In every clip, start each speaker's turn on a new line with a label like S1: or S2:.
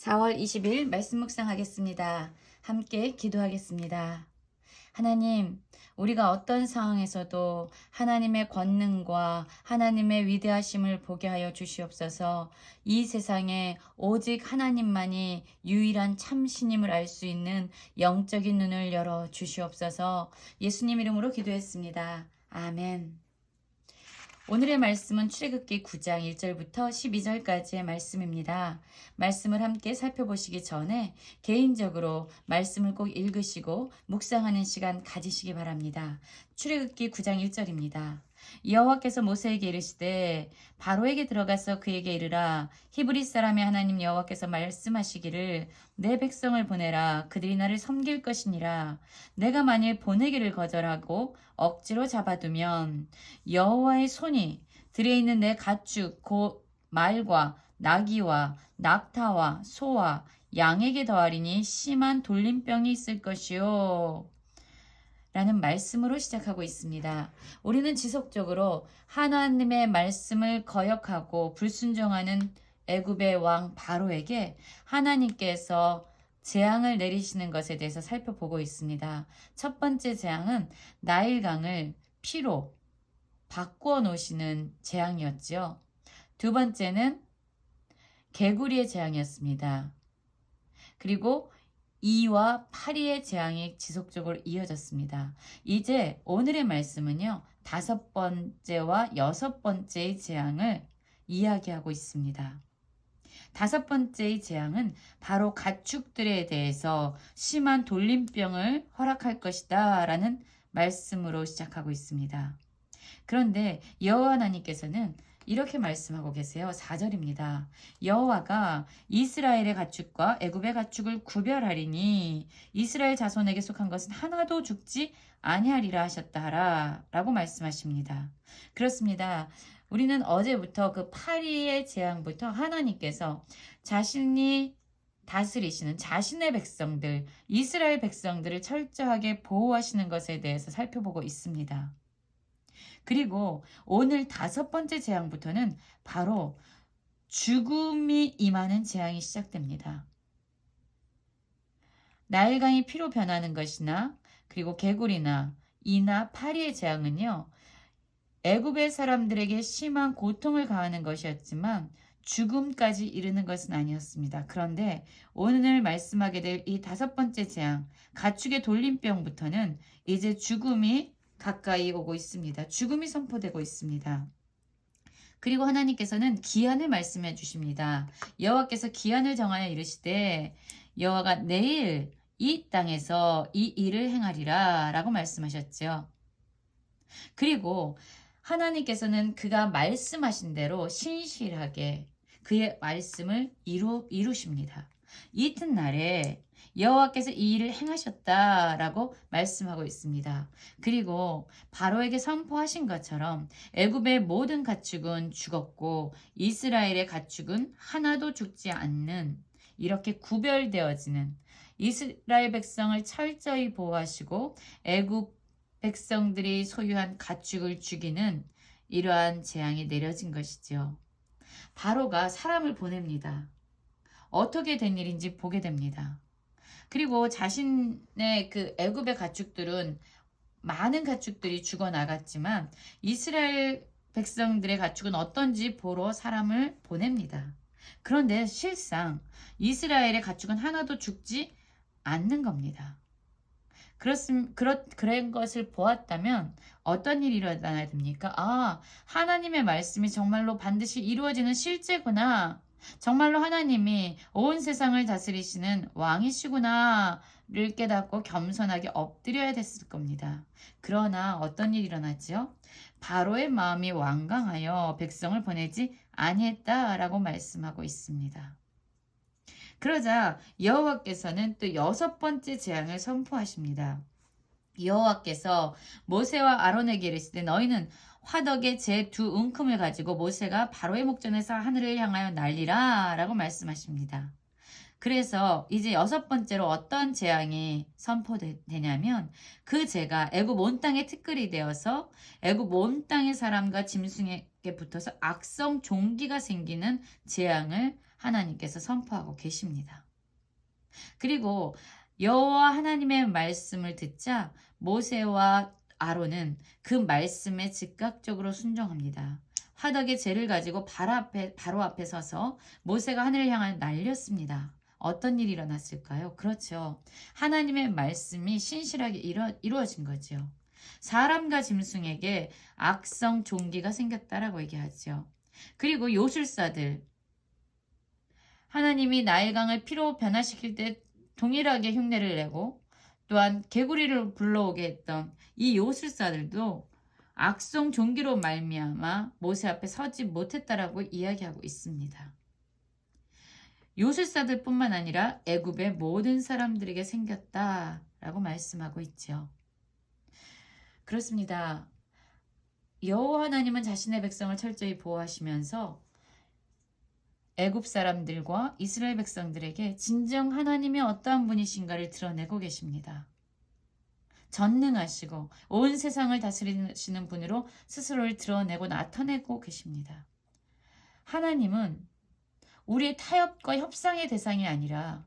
S1: 4월 20일 말씀 묵상하겠습니다. 함께 기도하겠습니다. 하나님, 우리가 어떤 상황에서도 하나님의 권능과 하나님의 위대하심을 보게 하여 주시옵소서. 이 세상에 오직 하나님만이 유일한 참신임을 알 수 있는 영적인 눈을 열어 주시옵소서. 예수님 이름으로 기도했습니다. 아멘. 오늘의 말씀은 출애굽기 9장 1절부터 12절까지의 말씀입니다. 말씀을 함께 살펴보시기 전에 개인적으로 말씀을 꼭 읽으시고 묵상하는 시간 가지시기 바랍니다. 출애굽기 9장 1절입니다. 여호와께서 모세에게 이르시되 바로에게 들어가서 그에게 이르라. 히브리 사람의 하나님 여호와께서 말씀하시기를 내 백성을 보내라. 그들이 나를 섬길 것이니라. 내가 만일 보내기를 거절하고 억지로 잡아두면 여호와의 손이 들에 있는 내 가축 곧 말과 나귀와 낙타와 소와 양에게 더하리니 심한 돌림병이 있을 것이요. 라는 말씀으로 시작하고 있습니다. 우리는 지속적으로 하나님의 말씀을 거역하고 불순종하는 애굽의 왕 바로에게 하나님께서 재앙을 내리시는 것에 대해서 살펴보고 있습니다. 첫 번째 재앙은 나일강을 피로 바꾸어 놓으시는 재앙이었지요. 두 번째는 개구리의 재앙이었습니다. 그리고 2와 8위의 재앙이 지속적으로 이어졌습니다. 이제 오늘의 말씀은요. 5번째와 6번째의 재앙을 이야기하고 있습니다. 5번째의 재앙은 바로 가축들에 대해서 심한 돌림병을 허락할 것이다 라는 말씀으로 시작하고 있습니다. 그런데 여호와 하나님께서는 이렇게 말씀하고 계세요. 4절입니다. 여호와가 이스라엘의 가축과 애굽의 가축을 구별하리니 이스라엘 자손에게 속한 것은 하나도 죽지 아니하리라 하셨다 하라 라고 말씀하십니다. 그렇습니다. 우리는 어제부터 그 8위의 재앙부터 하나님께서 자신이 다스리시는 자신의 백성들, 이스라엘 백성들을 철저하게 보호하시는 것에 대해서 살펴보고 있습니다. 그리고 오늘 5번째 재앙부터는 바로 죽음이 임하는 재앙이 시작됩니다. 나일강이 피로 변하는 것이나 그리고 개구리나 이나 파리의 재앙은요. 애굽의 사람들에게 심한 고통을 가하는 것이었지만 죽음까지 이르는 것은 아니었습니다. 그런데 오늘 말씀하게 될 이 5번째 재앙, 가축의 돌림병부터는 이제 죽음이 가까이 오고 있습니다. 죽음이 선포되고 있습니다. 그리고 하나님께서는 기한을 말씀해 주십니다. 여호와께서 기한을 정하여 이르시되 여호와가 내일 이 땅에서 이 일을 행하리라 라고 말씀하셨죠. 그리고 하나님께서는 그가 말씀하신 대로 신실하게 그의 말씀을 이루십니다. 이튿날에 여호와께서 이 일을 행하셨다라고 말씀하고 있습니다. 그리고 바로에게 선포하신 것처럼 애굽의 모든 가축은 죽었고 이스라엘의 가축은 하나도 죽지 않는 이렇게 구별되어지는 이스라엘 백성을 철저히 보호하시고 애굽 백성들이 소유한 가축을 죽이는 이러한 재앙이 내려진 것이지요. 바로가 사람을 보냅니다. 어떻게 된 일인지 보게 됩니다. 그리고 자신의 그 애굽의 가축들은 많은 가축들이 죽어나갔지만 이스라엘 백성들의 가축은 어떤지 보러 사람을 보냅니다. 그런데 실상 이스라엘의 가축은 하나도 죽지 않는 겁니다. 그런 것을 보았다면 어떤 일이 일어나야 됩니까? 하나님의 말씀이 정말로 반드시 이루어지는 실제구나. 정말로 하나님이 온 세상을 다스리시는 왕이시구나를 깨닫고 겸손하게 엎드려야 됐을 겁니다. 그러나 어떤 일이 일어났죠? 바로의 마음이 완강하여 백성을 보내지 아니했다라고 말씀하고 있습니다. 그러자 여호와께서는 또 6번째 재앙을 선포하십니다. 여호와께서 모세와 아론에게 이르시되 너희는 화덕에 제 2 움큼을 가지고 모세가 바로의 목전에서 하늘을 향하여 날리라 라고 말씀하십니다. 그래서 이제 6번째로 어떤 재앙이 선포되냐면 그 재가 애굽 온 땅에 티끌이 되어서 애굽 온 땅의 사람과 짐승에게 붙어서 악성 종기가 생기는 재앙을 하나님께서 선포하고 계십니다. 그리고 여호와 하나님의 말씀을 듣자 모세와 아론은 그 말씀에 즉각적으로 순종합니다. 화덕에 재를 가지고 바로 앞에 서서 모세가 하늘을 향해 날렸습니다. 어떤 일이 일어났을까요? 그렇죠. 하나님의 말씀이 신실하게 이루어진 거죠. 사람과 짐승에게 악성 종기가 생겼다라고 얘기하죠. 그리고 요술사들, 하나님이 나일강을 피로 변화시킬 때 동일하게 흉내를 내고 또한 개구리를 불러오게 했던 이 요술사들도 악성 종기로 말미암아 모세 앞에 서지 못했다라고 이야기하고 있습니다. 요술사들뿐만 아니라 애굽의 모든 사람들에게 생겼다라고 말씀하고 있죠. 그렇습니다. 여호와 하나님은 자신의 백성을 철저히 보호하시면서 애굽 사람들과 이스라엘 백성들에게 진정 하나님이 어떠한 분이신가를 드러내고 계십니다. 전능하시고 온 세상을 다스리시는 분으로 스스로를 드러내고 나타내고 계십니다. 하나님은 우리의 타협과 협상의 대상이 아니라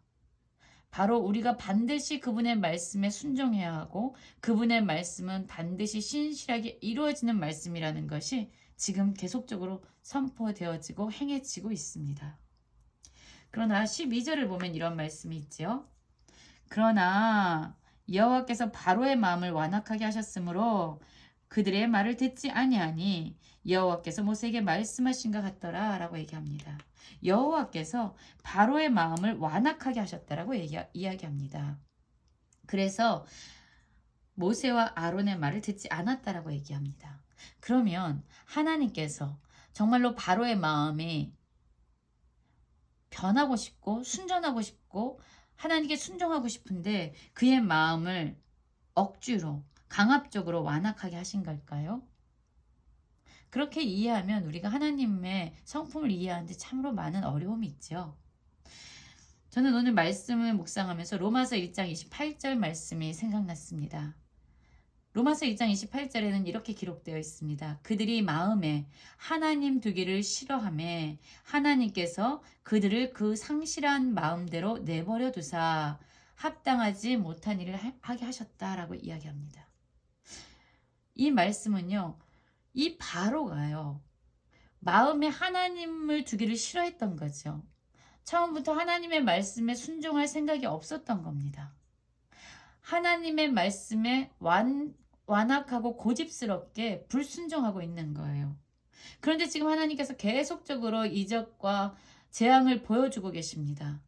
S1: 바로 우리가 반드시 그분의 말씀에 순종해야 하고 그분의 말씀은 반드시 신실하게 이루어지는 말씀이라는 것이 지금 계속적으로 선포되어지고 행해지고 있습니다. 그러나 12절을 보면 이런 말씀이 있죠. 그러나 여호와께서 바로의 마음을 완악하게 하셨으므로 그들의 말을 듣지 아니하니 여호와께서 모세에게 말씀하신 것 같더라 라고 얘기합니다. 여호와께서 바로의 마음을 완악하게 하셨다라고 이야기합니다. 그래서 모세와 아론의 말을 듣지 않았다라고 얘기합니다. 그러면 하나님께서 정말로 바로의 마음이 변하고 싶고 순전하고 싶고 하나님께 순종하고 싶은데 그의 마음을 억지로 강압적으로 완악하게 하신 걸까요? 그렇게 이해하면 우리가 하나님의 성품을 이해하는데 참으로 많은 어려움이 있죠. 저는 오늘 말씀을 묵상하면서 로마서 1장 28절 말씀이 생각났습니다. 로마서 1장 28절에는 이렇게 기록되어 있습니다. 그들이 마음에 하나님 두기를 싫어하며 하나님께서 그들을 그 상실한 마음대로 내버려 두사 합당하지 못한 일을 하게 하셨다라고 이야기합니다. 이 말씀은요. 이 바로가요. 마음에 하나님을 두기를 싫어했던 거죠. 처음부터 하나님의 말씀에 순종할 생각이 없었던 겁니다. 하나님의 말씀에 완악하고 고집스럽게 불순종하고 있는 거예요. 그런데 지금 하나님께서 계속적으로 이적과 재앙을 보여주고 계십니다.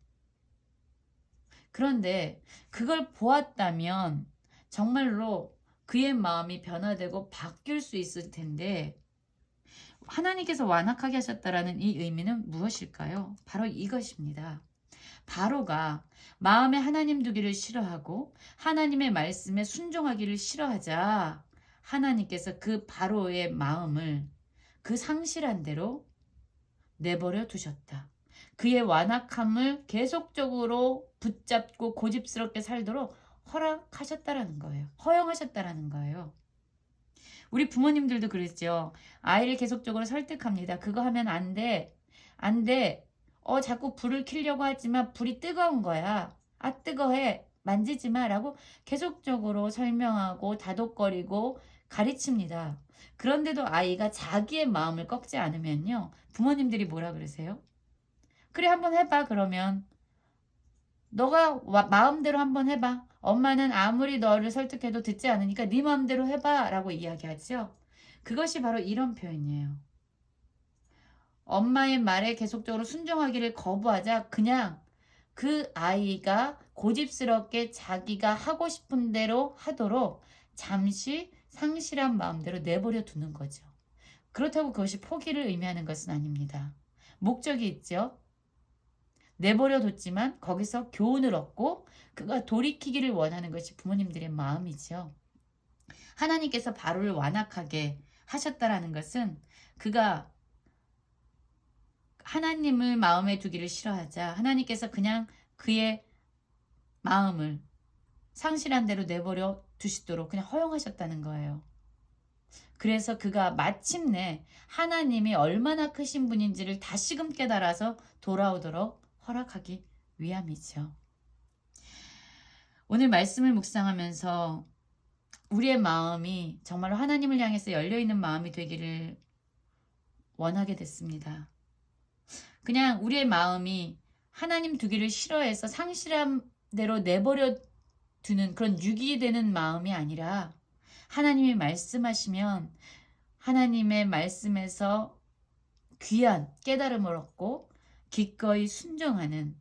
S1: 그런데 그걸 보았다면 정말로 그의 마음이 변화되고 바뀔 수 있을 텐데 하나님께서 완악하게 하셨다라는 이 의미는 무엇일까요? 바로 이것입니다. 바로가 마음에 하나님 두기를 싫어하고 하나님의 말씀에 순종하기를 싫어하자 하나님께서 그 바로의 마음을 그 상실한 대로 내버려 두셨다. 그의 완악함을 계속적으로 붙잡고 고집스럽게 살도록 허락하셨다라는 거예요. 허용하셨다라는 거예요. 우리 부모님들도 그랬죠. 아이를 계속적으로 설득합니다. 그거 하면 안 돼. 안 돼. 자꾸 불을 켜려고 하지만 불이 뜨거운 거야. 아, 뜨거해. 만지지 마. 라고 계속적으로 설명하고 다독거리고 가르칩니다. 그런데도 아이가 자기의 마음을 꺾지 않으면요. 부모님들이 뭐라 그러세요? 그래, 한번 해봐. 그러면. 너가 마음대로 한번 해봐. 엄마는 아무리 너를 설득해도 듣지 않으니까 네 마음대로 해봐. 라고 이야기하죠. 그것이 바로 이런 표현이에요. 엄마의 말에 계속적으로 순종하기를 거부하자 그냥 그 아이가 고집스럽게 자기가 하고 싶은 대로 하도록 잠시 상실한 마음대로 내버려 두는 거죠. 그렇다고 그것이 포기를 의미하는 것은 아닙니다. 목적이 있죠. 내버려 뒀지만 거기서 교훈을 얻고 그가 돌이키기를 원하는 것이 부모님들의 마음이죠. 하나님께서 바로를 완악하게 하셨다라는 것은 그가 하나님을 마음에 두기를 싫어하자 하나님께서 그냥 그의 마음을 상실한 대로 내버려 두시도록 그냥 허용하셨다는 거예요. 그래서 그가 마침내 하나님이 얼마나 크신 분인지를 다시금 깨달아서 돌아오도록 허락하기 위함이죠. 오늘 말씀을 묵상하면서 우리의 마음이 정말로 하나님을 향해서 열려있는 마음이 되기를 원하게 됐습니다. 그냥 우리의 마음이 하나님 두기를 싫어해서 상실한 대로 내버려 두는 그런 유기되는 마음이 아니라 하나님이 말씀하시면 하나님의 말씀에서 귀한 깨달음을 얻고 기꺼이 순종하는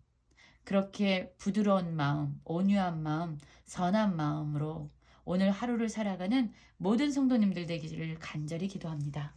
S1: 그렇게 부드러운 마음, 온유한 마음, 선한 마음으로 오늘 하루를 살아가는 모든 성도님들 되기를 간절히 기도합니다.